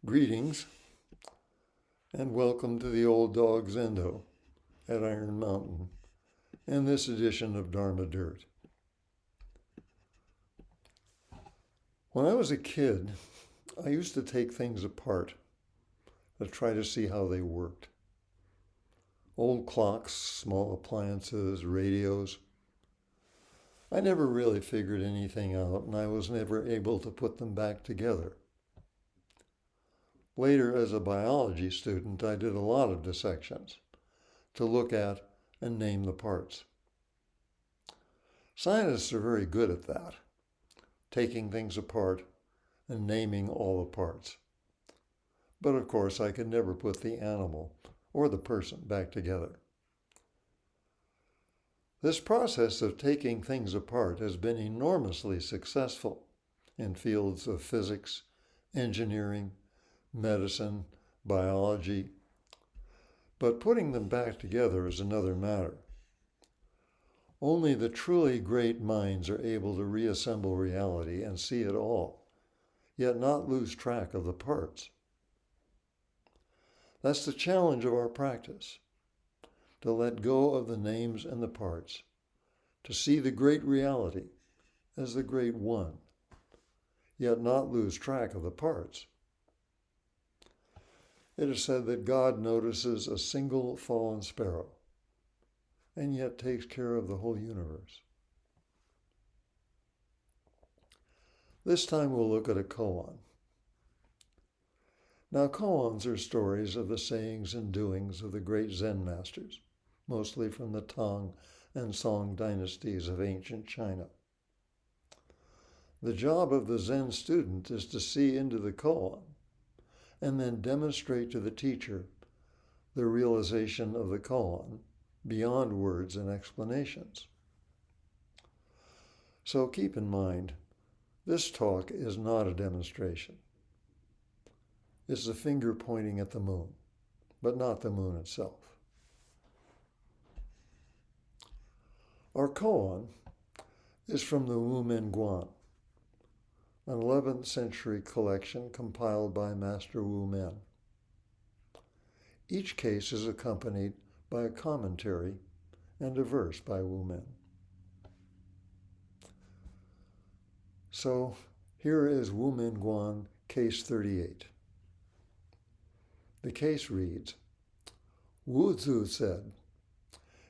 Greetings and welcome to the Old Dog Zendo at Iron Mountain and this edition of Dharma Dirt. When I was a kid, I used to take things apart to try to see how they worked. Old clocks, small appliances, radios. I never really figured anything out, and I was never able to put them back together. Later, as a biology student, I did a lot of dissections to look at and name the parts. Scientists are very good at that, taking things apart and naming all the parts. But of course, I could never put the animal or the person back together. This process of taking things apart has been enormously successful in fields of physics, engineering, medicine, biology, but putting them back together is another matter. Only the truly great minds are able to reassemble reality and see it all, yet not lose track of the parts. That's the challenge of our practice, to let go of the names and the parts, to see the great reality as the great one, yet not lose track of the parts. It is said that God notices a single fallen sparrow and yet takes care of the whole universe. This time we'll look at a koan. Now, koans are stories of the sayings and doings of the great Zen masters, mostly from the Tang and Song dynasties of ancient China. The job of the Zen student is to see into the koan and then demonstrate to the teacher the realization of the koan beyond words and explanations. So keep in mind, this talk is not a demonstration. It's the finger pointing at the moon, but not the moon itself. Our koan is from the Wumenguan, an 11th century collection compiled by Master Wu Men. Each case is accompanied by a commentary and a verse by Wu Men. So here is Wumenguan, case 38. The case reads, Wuzu said,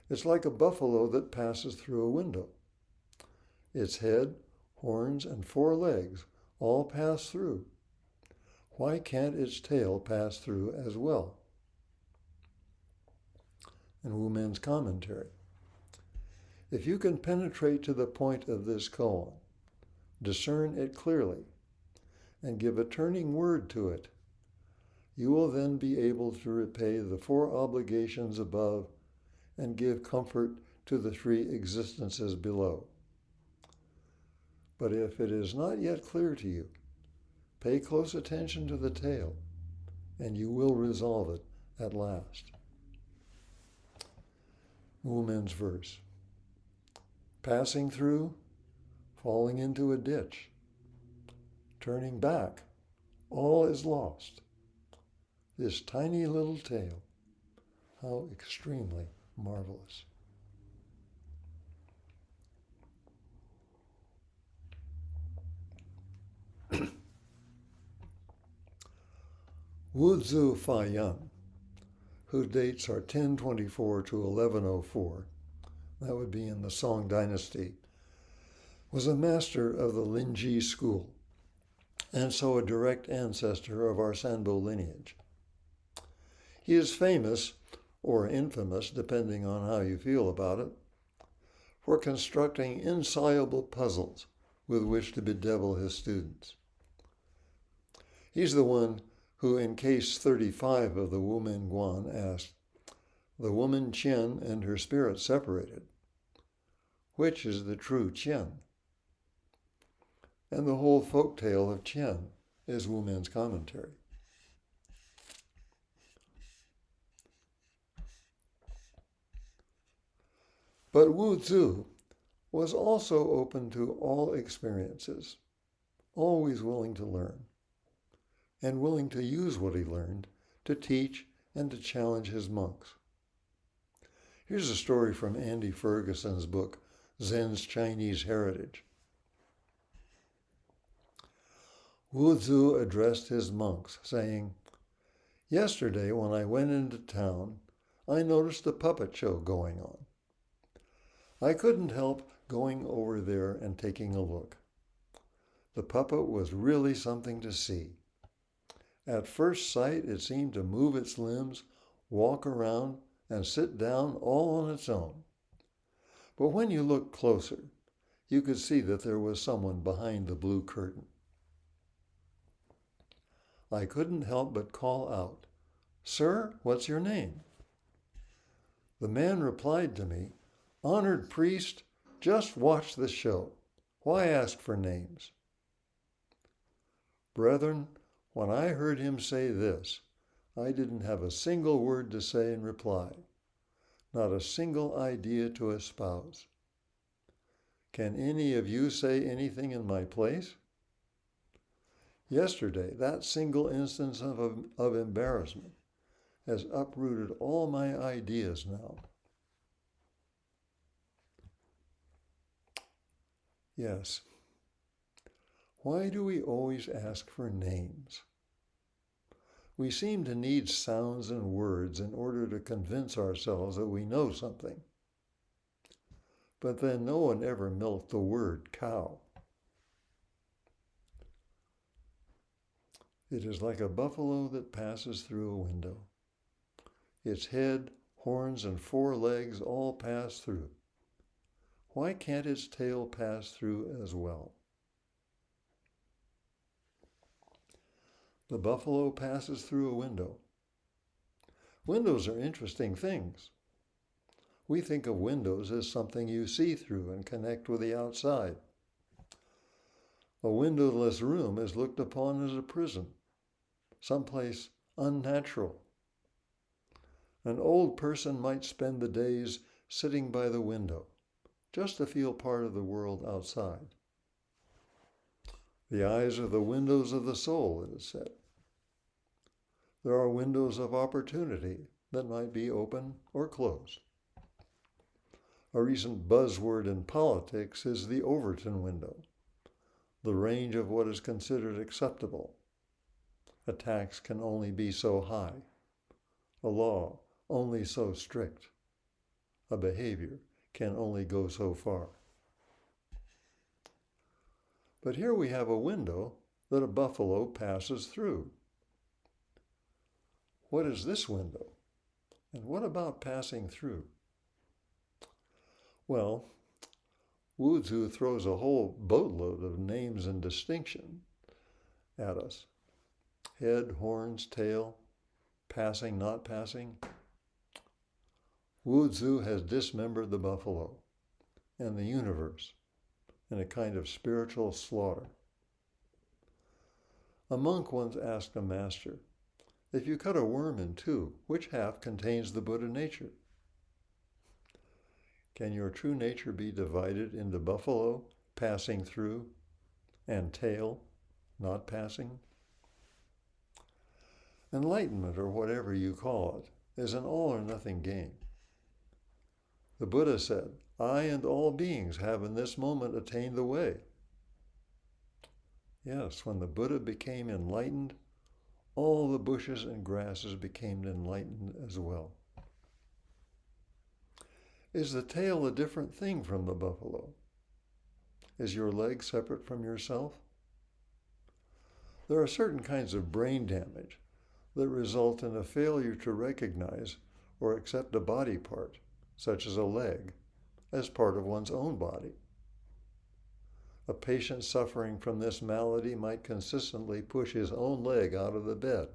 "It's like a buffalo that passes through a window. Its head, horns, and 4 legs all pass through. Why can't its tail pass through as well?" And Wu Men's commentary. If you can penetrate to the point of this koan, discern it clearly, and give a turning word to it, you will then be able to repay the 4 obligations above and give comfort to the 3 existences below. But if it is not yet clear to you, pay close attention to the tail, and you will resolve it at last. Wu Men's verse. Passing through, falling into a ditch, turning back, all is lost. This tiny little tail, how extremely marvelous. Wuzu Fayan, whose dates are 1024 to 1104, that would be in the Song dynasty, was a master of the Linji school, and so a direct ancestor of our Sanbo lineage. He is famous, or infamous, depending on how you feel about it, for constructing insoluble puzzles with which to bedevil his students. He's the one who in case 35 of the Wumenguan asked, "The woman Qian and her spirit separated. Which is the true Qian?" And the whole folk tale of Qian is Wu Men's commentary. But Wuzu was also open to all experiences, always willing to learn, and willing to use what he learned to teach and to challenge his monks. Here's a story from Andy Ferguson's book, Zen's Chinese Heritage. Wuzu addressed his monks, saying, "Yesterday, when I went into town, I noticed a puppet show going on. I couldn't help going over there and taking a look. The puppet was really something to see. At first sight, it seemed to move its limbs, walk around, and sit down all on its own. But when you looked closer, you could see that there was someone behind the blue curtain. I couldn't help but call out, 'Sir, what's your name?' The man replied to me, 'Honored priest, just watch the show. Why ask for names?' Brethren, when I heard him say this, I didn't have a single word to say in reply, not a single idea to espouse. Can any of you say anything in my place? Yesterday, that single instance of embarrassment has uprooted all my ideas now." Yes. Why do we always ask for names? We seem to need sounds and words in order to convince ourselves that we know something. But then no one ever milked the word cow. It is like a buffalo that passes through a window. Its head, horns, and 4 legs all pass through. Why can't its tail pass through as well? The buffalo passes through a window. Windows are interesting things. We think of windows as something you see through and connect with the outside. A windowless room is looked upon as a prison, someplace unnatural. An old person might spend the days sitting by the window, just to feel part of the world outside. The eyes are the windows of the soul, it is said. There are windows of opportunity that might be open or closed. A recent buzzword in politics is the Overton window, the range of what is considered acceptable. A tax can only be so high, a law only so strict, a behavior can only go so far. But here we have a window that a buffalo passes through. What is this window? And what about passing through? Well, Wuzu throws a whole boatload of names and distinction at us. Head, horns, tail, passing, not passing. Wuzu has dismembered the buffalo and the universe in a kind of spiritual slaughter. A monk once asked a master, "If you cut a worm in 2, which half contains the Buddha nature?" Can your true nature be divided into buffalo, passing through, and tail, not passing? Enlightenment, or whatever you call it, is an all or nothing game. The Buddha said, "I and all beings have in this moment attained the way." Yes, when the Buddha became enlightened, all the bushes and grasses became enlightened as well. Is the tail a different thing from the buffalo? Is your leg separate from yourself? There are certain kinds of brain damage that result in a failure to recognize or accept a body part, such as a leg, as part of one's own body. A patient suffering from this malady might consistently push his own leg out of the bed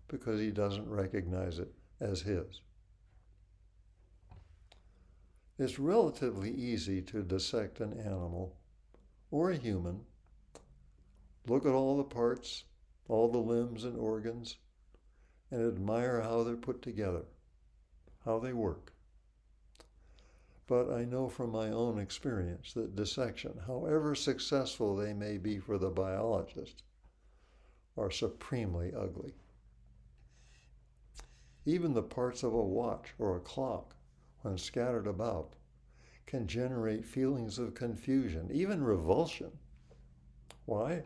because he doesn't recognize it as his. It's relatively easy to dissect an animal or a human, look at all the parts, all the limbs and organs, and admire how they're put together, how they work. But I know from my own experience that dissection, however successful they may be for the biologist, are supremely ugly. Even the parts of a watch or a clock, when scattered about, can generate feelings of confusion, even revulsion. Why?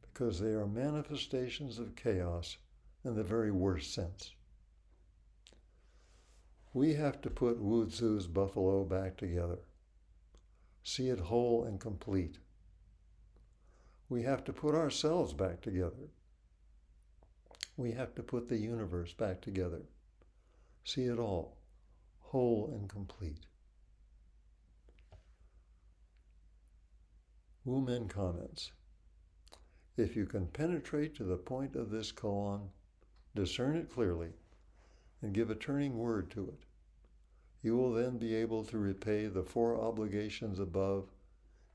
Because they are manifestations of chaos in the very worst sense. We have to put Wuzu's buffalo back together, see it whole and complete. We have to put ourselves back together. We have to put the universe back together, see it all, whole and complete. Wumen comments, if you can penetrate to the point of this koan, discern it clearly, and give a turning word to it, you will then be able to repay the 4 obligations above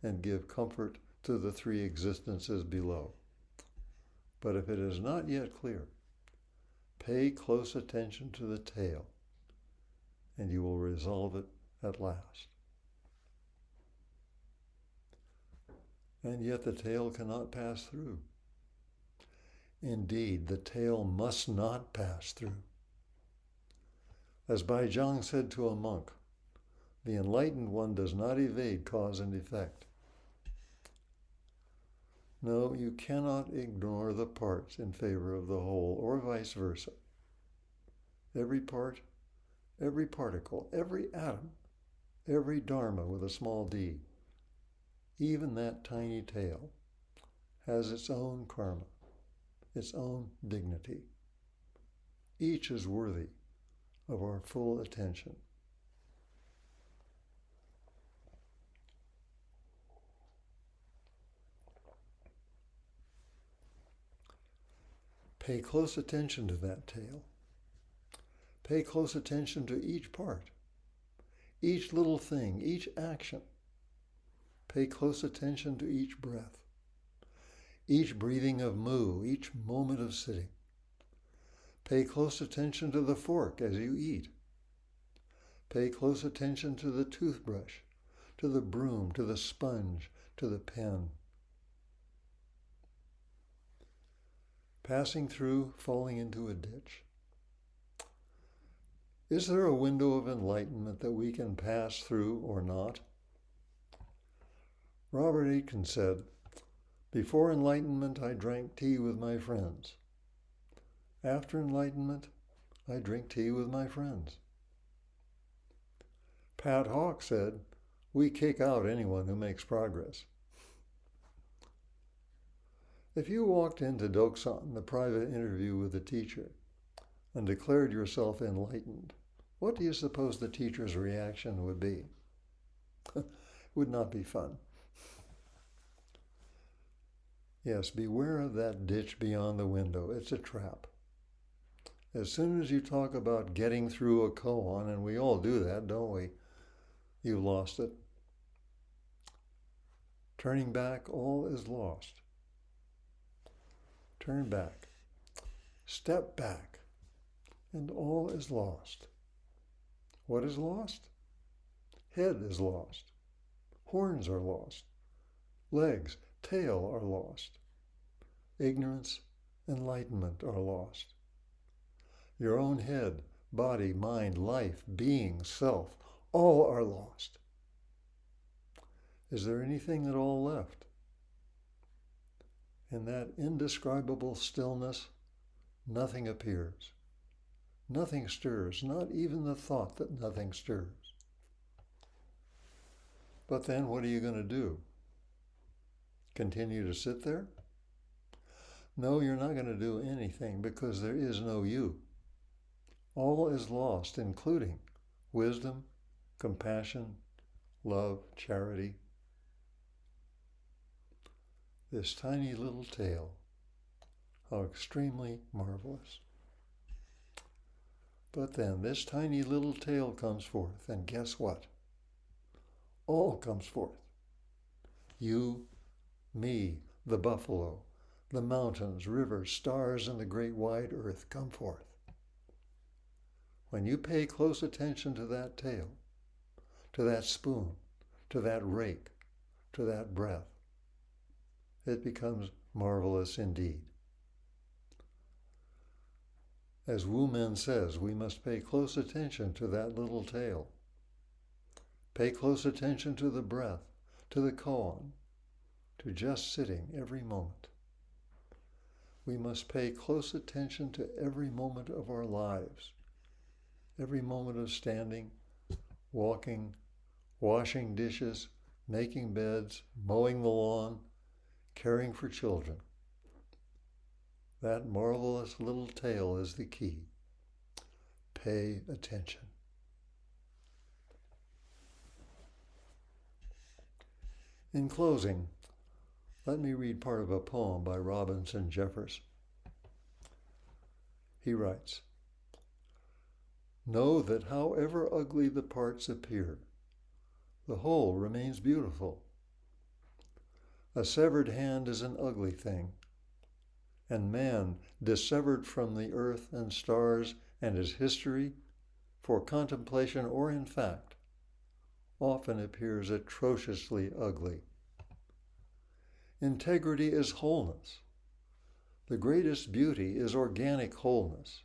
and give comfort to the 3 existences below. But if it is not yet clear, pay close attention to the tail, and you will resolve it at last. And yet the tail cannot pass through. Indeed, the tail must not pass through. As Baizhang said to a monk, the enlightened one does not evade cause and effect. No, you cannot ignore the parts in favor of the whole, or vice versa. Every part, every particle, every atom, every dharma with a small d, even that tiny tail, has its own karma, its own dignity. Each is worthy of our full attention. Pay close attention to that tail. Pay close attention to each part, each little thing, each action. Pay close attention to each breath, each breathing of mu, each moment of sitting. Pay close attention to the fork as you eat. Pay close attention to the toothbrush, to the broom, to the sponge, to the pen. Passing through, falling into a ditch. Is there a window of enlightenment that we can pass through or not? Robert Aitken said, before enlightenment, I drank tea with my friends. After enlightenment, I drink tea with my friends. Pat Hawke said, we kick out anyone who makes progress. If you walked into Doksan, the private interview with the teacher, and declared yourself enlightened, what do you suppose the teacher's reaction would be? Would not be fun. Yes, beware of that ditch beyond the window. It's a trap. As soon as you talk about getting through a koan, and we all do that, don't we? You've lost it. Turning back, all is lost. Turn back. Step back, and all is lost. What is lost? Head is lost. Horns are lost. Legs, tail are lost. Ignorance, enlightenment are lost. Your own head, body, mind, life, being, self, all are lost. Is there anything at all left? In that indescribable stillness, nothing appears. Nothing stirs, not even the thought that nothing stirs. But then what are you going to do? Continue to sit there? No, you're not going to do anything because there is no you. All is lost, including wisdom, compassion, love, charity. This tiny little tail, how extremely marvelous. But then this tiny little tail comes forth, and guess what? All comes forth. You, me, the buffalo, the mountains, rivers, stars, and the great wide earth come forth. When you pay close attention to that tail, to that spoon, to that rake, to that breath, it becomes marvelous indeed. As Wumen says, we must pay close attention to that little tail. Pay close attention to the breath, to the koan, to just sitting every moment. We must pay close attention to every moment of our lives, every moment of standing, walking, washing dishes, making beds, mowing the lawn, caring for children. That marvelous little tail is the key. Pay attention. In closing, let me read part of a poem by Robinson Jeffers. He writes, "Know that however ugly the parts appear, the whole remains beautiful. A severed hand is an ugly thing, and man, dissevered from the earth and stars and his history, for contemplation or in fact, often appears atrociously ugly. Integrity is wholeness. The greatest beauty is organic wholeness,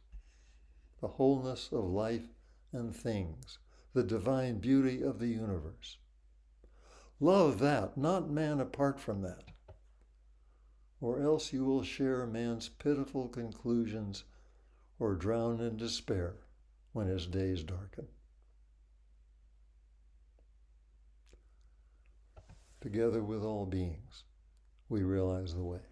the wholeness of life and things, the divine beauty of the universe. Love that, not man apart from that, or else you will share man's pitiful conclusions or drown in despair when his days darken." Together with all beings, we realize the way.